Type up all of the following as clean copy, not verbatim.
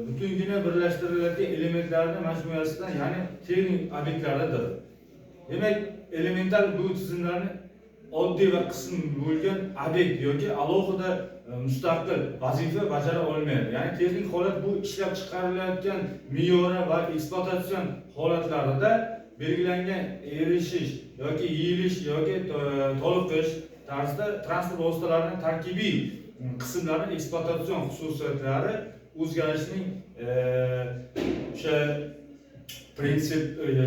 Bütüngüne birleştirilen elementlerinin majmuasidan, ya'ni texnik obyektlardadir. Demek elemental bu tizimlarni oddiy va qism bo'lgan obyekt yoki alohida mustaqil vazifa bajara olmaydi. Ya'ni texnik holat bu ishlab chiqarilayotgan me'yori va ekspluatatsion holatlarida belgilangan erishish yoki yeyilish yoki toliqish tarzida transport vositalarining tarkibiy qismlarining ekspluatatsion xususiyatlari o'zgarishning o'sha prinsip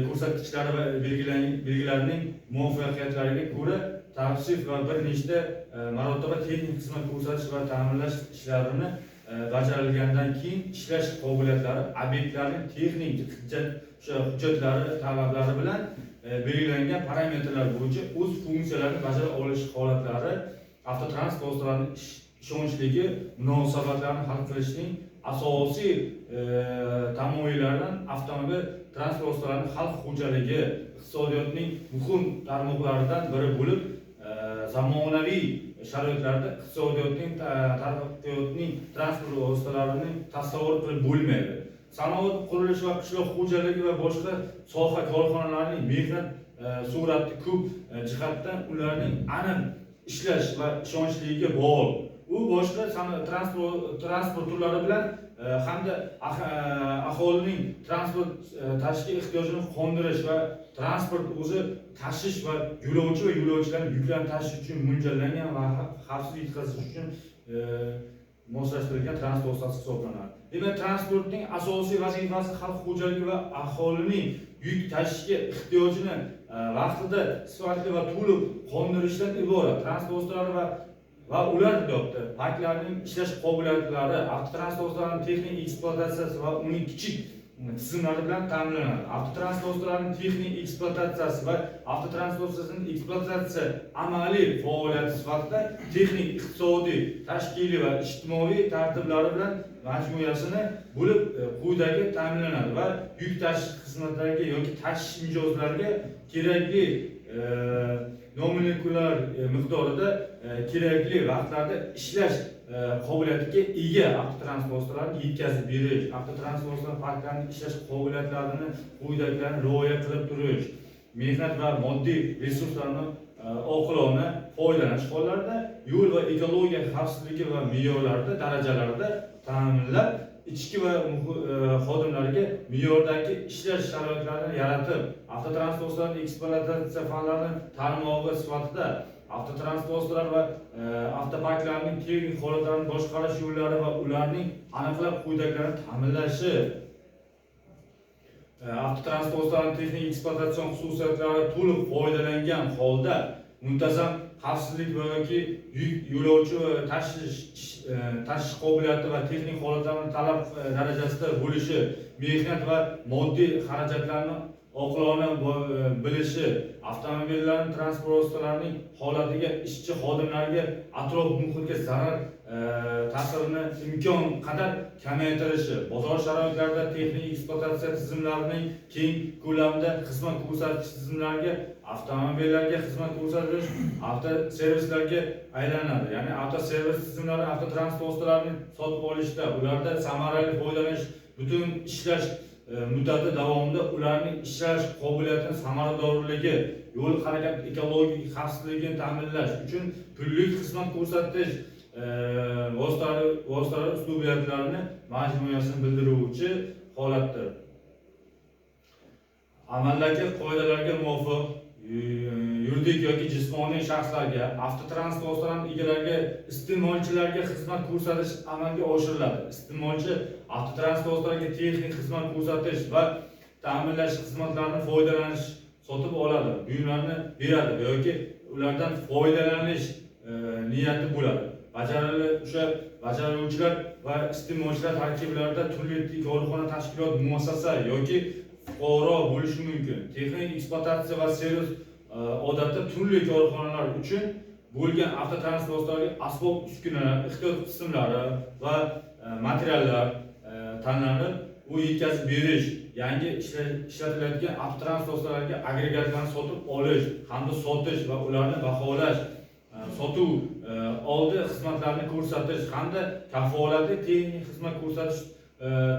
ko'rsatkichlari va belgilarining muvaffaqiyatlariga ko'ra tavsif va bir nechta marotaba texnik xizmat ko'rsatish va ta'minlash ishlarini bajarilgandan keyin ishlash qobiliyatlari obyektlarning texnik hujjatlari talablari bilan belgilangan parametrlar bo'yicha o'z funksiyalarini bajara olish holatlari avtotransport vositalarining ishonchligi munosabatlarni hal qilishning asosiy tamoyillaridan avtomobil transport vositalarining xalq xo'jaligi iqtisodiyotning muhim tarmoqlaridan biri bo'lib, zamonaviy sharoitlarda iqtisodiyotning taraqqiyotning transport vositalarining tasavvur qilib bo'lmaydi. Sanoat, qurilish va qishloq xo'jaligi va boshqa soha korxonalarining mehnat sur'ati ko'p jihatdan ularning aniq ishlash va ishonchligiga bog'liq. U boshqa transport turlari bilan hamda aholining transport tashqi ehtiyojini qondirish va transport o'zi tashish va yo'lovchilarning yuklarni tashish uchun mo'ljallangan va xavfsiz yetkazish uchun moslashtirilgan transport vositasi hisoblanadi. Demak, transportning asosiy vazifasi xalq xo'jaligi va aholining yuk tashishga ehtiyojini vaqtida, sifatli va to'liq qondirishdan iborat. Transport vositalari va ular parklarning ishlash qobiliyatlari, avtotransport vositalarining texnik ekspluatatsiyasi va uning kichik tizimlari bilan ta'minlanadi. Avtotransport vositalarining texnik ekspluatatsiyasi va avtotransport vositalarining ekspluatatsiya amaliy faoliyati sifatida texnik, iqtisodiy, tashkiliy va ijtimoiy tartiblari bilan majmuasini bo'lib quyidagi ta'minlanadi va yuk tashish xizmatlariga yoki tashish mijozlariga kerakli nominal miqdorida kerakli vaqtlarda ishlash qobiliyatiga ega avtotransport vositalarini yetkazib berish, avtotransport vositalari parklarining ishlash qobiliyatlarini quyidagilarni rioya qilib turish, mehnat va moddiy resurslarni oqilona foydalanish hollarida yo'l va ekologiya xavfsizligi va me'yorlarida darajalarda ta'minlab, ichki va xodimlarga me'yordagi ishlash sharoitlarini yaratib, avtotransport vositalarining ekspluatatsiya fanlari tarmog'i sifatida avtotransport vositalari va avtoparklarning texnik holatlarini boshqarish yo'llari va ularning aniqlab quyidagilarni ta'minlashi, avtotransport vositalarining texnik ekspluatatsion xususiyatlari to'liq foydalangan holda muntazam xavfsizlik yoki yuk yo'lovchi tashish qobiliyati va texnik holatlarning talab darajasida bo'lishi, mehnat va moddiy xarajatlarni oqilona bilishi, avtomobillarning transport vositalarining holatiga, ishchi xodimlarga, atrof muhitga zarar ta'sirini imkon qadar kamaytirishi, bozor sharoitlarida texnik ekspluatatsiya tizimlarining keng ko'lamda xizmat ko'rsatish tizimlariga, avtomobillarga xizmat ko'rsatish avtoservislarga aylanadi. Ya'ni avtoservis tizimlari avtotransport vositalarini sotib olishda, ularda samarali foydalanish, butun ishlash muddati davomida ularning ishlash qobiliyatini, samaradorligi, yo'l harakat ekologik xavfsizligini ta'minlash uchun pullik xizmat ko'rsatish vositalari uslubiyatlarini majmuasini bildiruvchi holatdir. Amaldagi qoidalarga muvofiq yuridik yoki jismoniy shaxslarga, avtotransport vositalarining egalariga, iste'molchilarga xizmat ko'rsatish amalga oshiriladi. Iste'molchi avtotransport vositalariga texnik xizmat ko'rsatish va ta'minlash xizmatlarini foydalanish sotib oladi, buyumlarni beradi yoki ulardan foydalanish niyati bo'ladi. Bajaruvchilar va iste'molchilar tarkiblarida turli korxona, tashkilot, muassasa yoki fuqaro bo'lishi mumkin. Texnik ekspluatatsiya va servis odatda turli korxonalar uchun bo'lgan avtotransport vositalariga asbob-uskunalar, ehtiyot qismlari va materiallar tanlanib, u yetkazib berish, yangi ishlatiladigan avtotransport vositalariga agregatlarni sotib olish hamda sotish va ularni baholash, sotuv oldi xizmatlarni ko'rsatish hamda kafolatli texnik xizmat ko'rsatish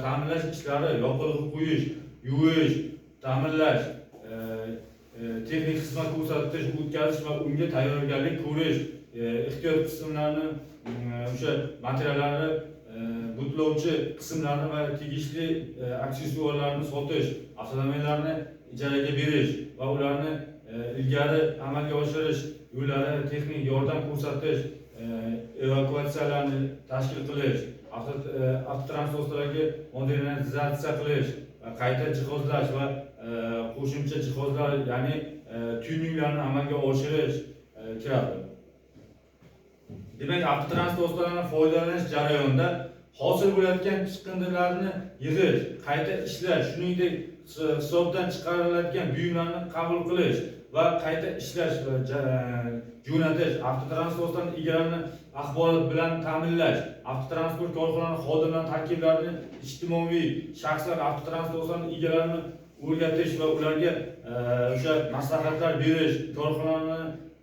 ta'minlash ishlari, yoqilg'i quyish, yuvish, ta'minlash, texnik xizmat ko'rsatish, o'tkazish va unga tayyorgarlik ko'rish, ehtiyot qismlarni o'sha materiallarni butlovchi qismlarni va tegishli aksessuarlarni sotish, avtomobillarni ijaraga berish va ularni ilgari amalga oshirish yo'llari, texnik yordam ko'rsatish, evakuatsiyalarni tashkil qilish, avtotransportlarga modernizatsiya qilish, qayta jihozlash va qo'shimcha jihozlar, ya'ni tuninglarni amalga oshirish kiradi. Demak, avtotransportlardan foydalanish jarayonida hosil bo'layotgan chiqindilarni yig'ish, qayta ishlash, shuningdek hisobdan chiqariladigan buyumlarni qabul qilish va qayta ishlash va jo'natish, avtotransportdan egalarini axborot bilan ta'minlash, avtotransport korxonalari xodimlari tarkiblarini ijtimoiy shaxslar avtotransportdan egalarini o'rgatish va ularga o'sha maslahatlar berish,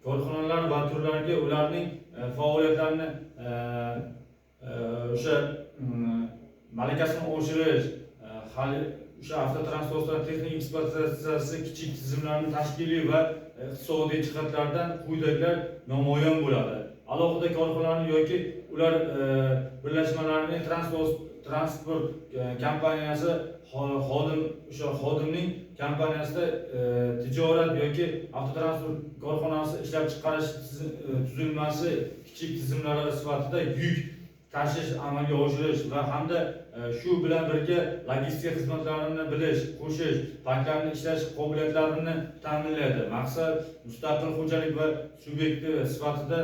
korxonalar va turlarga ularning faoliyatlarini o'sha malakasini oshirish, o'sha avtotransportlar texnik ekspluatatsiyasi kichik tizimlarning tashkiliy va iqtisodiy jihatlardan quyidagilar namoyon bo'ladi. Alohida korxonalarning yoki ular birlashmalarining transport kompaniyasi xodimning kompaniyasida tijorat yoki avtotransport korxonasi ishlab chiqarish tuzilmasi kichik tizimlari sifatida yuk tashish amalga oshirish va hamda shu bilan birga logistika xizmatlarini bilish, qo'shish, banklarning ishlash qobiliyatlarini ta'minlaydi. Maqsad mustaqil xo'jalik va subyekti sifatida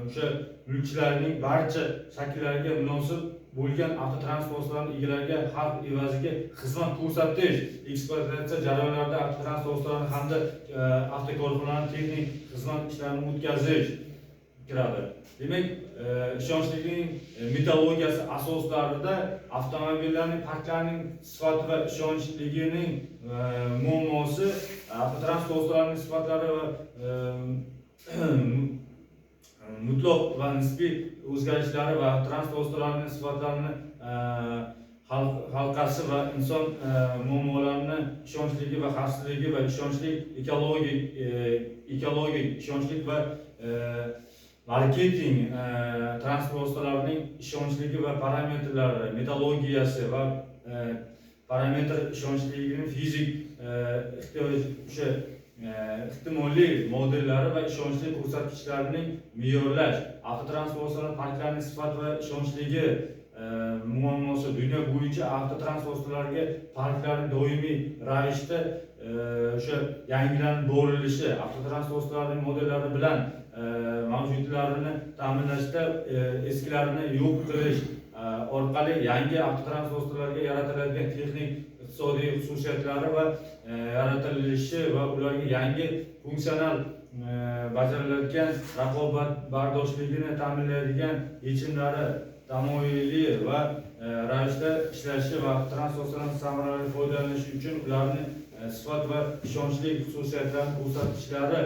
o'sha mulkchilarning barcha shakllariga munosib bo'lgan avtotransportlarning egalariga xalq evaziga xizmat ko'rsatish, ekspluatatsiya jarayonlarida avtotransportlarni hamda avtokorxonalarning texnik xizmat ishlarini o'tkazish kiradi. Demak, ishonchlilikning metodologiyasi asoslarida avtomobillarning parklarining sifati va ishonchligining muammosi, avtotransportlarning sifatlari va mutlaq va nisbiy o'zgarishlari va transportlarning sifatlarini halqasi va inson muammolarini ishonchligi va xavfsizligi va ishonchli ekologik ishonchlik va marketing transportlarning ishonchligi va parametrlari, metodologiyasi va parametr ishonchligining fizik ehtimoliy modellari va ishonchli ko'rsatkichlarining me'yorlash, avtotransportlar parklarining sifat va ishonchligi muammosi, dunyo bo'yicha avtotransportlarga parklarning doimiy ravishda o'sha yangilanib borilishi, avtotransportlarning modellari bilan mavjudlarini ta'minlashda eskilarini yo'q qilish orqali yangi avtotransportlarga yaratiladigan texnik iqtisodiy xususiyatlari va yaratilishi va ularga yangi funksional bajariladigan raqobatbardoshligini ta'minlaydigan yechimlari tamoyili va ravishda ishlashi va transportlardan samarali foydalanish uchun ularni sifat va ishonchli xususiyatlarini ko'rsatkichlari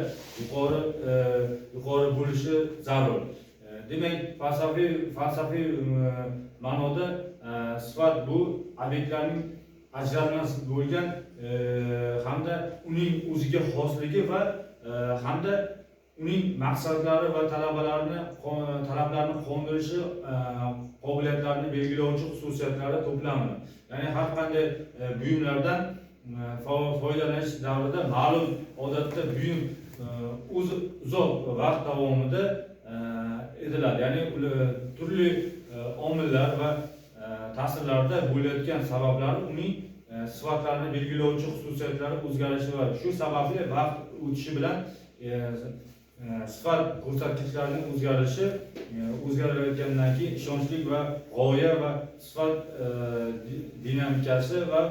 yuqori bo'lishi zarur. Demak, falsafiy ma'noda sifat bu obyektlarning ajralmas bo'lgan hamda uning o'ziga xosligi va hamda uning maqsadlari va talablarini qondirishi qobiliyatlarini belgilovchi xususiyatlari to'plami. Ya'ni har qanday buyumlardan foydalanish davrida ma'lum odatda buyum uzoq vaqt davomida ediladi. Ya'ni turli omillar va ta'sirlarda bo'layotgan sabablari uning sifatlarini belgilovchi xususiyatlari o'zgarishi va shu sababli vaqt o'tishi bilan sifat ko'rsatkichlarining o'zgarayotganidan keyin ishonchlik va g'oya va sifat dinamikasi va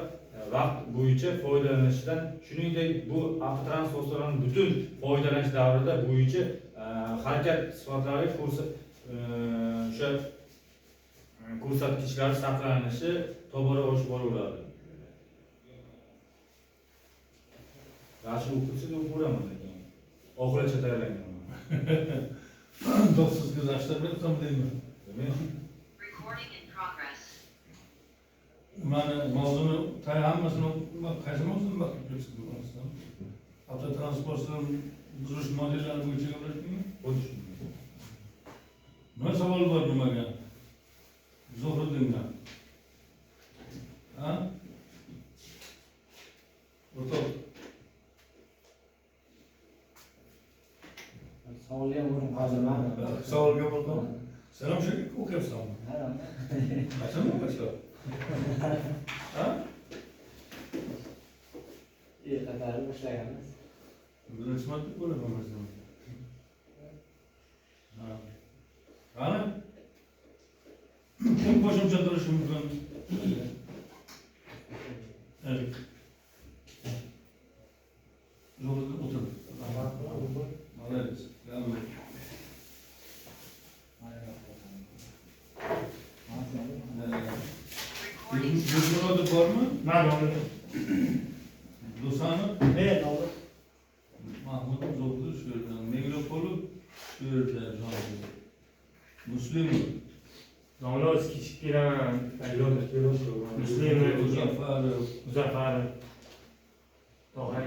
vaqt bo'yicha foydalanishidan, shuningdek bu avtotransportlarning butun foydalanish davrida bo'yicha harakat sifatlari o'sha ko'rsatkichlar saqlanishi tobora oshib boraveradi. Yaxshi o'qitsa o'qiraman lekin oxirigacha tayyorlangan. 9 kız açtırmayıp tam değil mi? Recording in progress. Yani mavzunu hammasini qaysi mavzuni bakıp geçtim aslında. Avtotransportların duruş modellerini bo'yicha gaplashdingmi? Nima savol bor nimaga? Zuhriddinga. Ha? O'rtoq. Savolga o'rin qoldirmadi. Savolga bo'ldim. Sen ham shu o'qiyapsanmi? Ha. Qachondan boshlab? Ha? Qatarda boshlaganmiz. Birinchi marta bo'laman masalan. Ha. Qani? Kim qo'shimcha qilishi mumkin? Evet. Zo'rida o'tir. Молодец. Gel. Recording Yurtlarda bormi? Ma'lum. Do'stani? Evet, oldu. Mahmud Zo'rda shu yerdan. Megropolov shu yerda jonli. Muslimov. Nomlar kichkina. Muslimov, Muzaffarov. Muzaffarov. To'g'ri.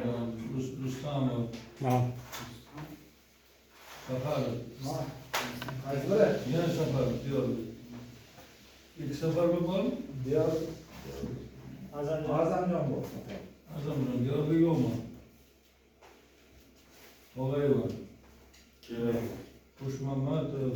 Rustamov. Safarov. Qaysi biri? Yana Safarov diyor. İlk Safarov bormi? Diyor. Azamjon. Azamjon bu. Azamjon diyorda yo'qmi? Tog'ayeva. Kerak. Xushmamatov.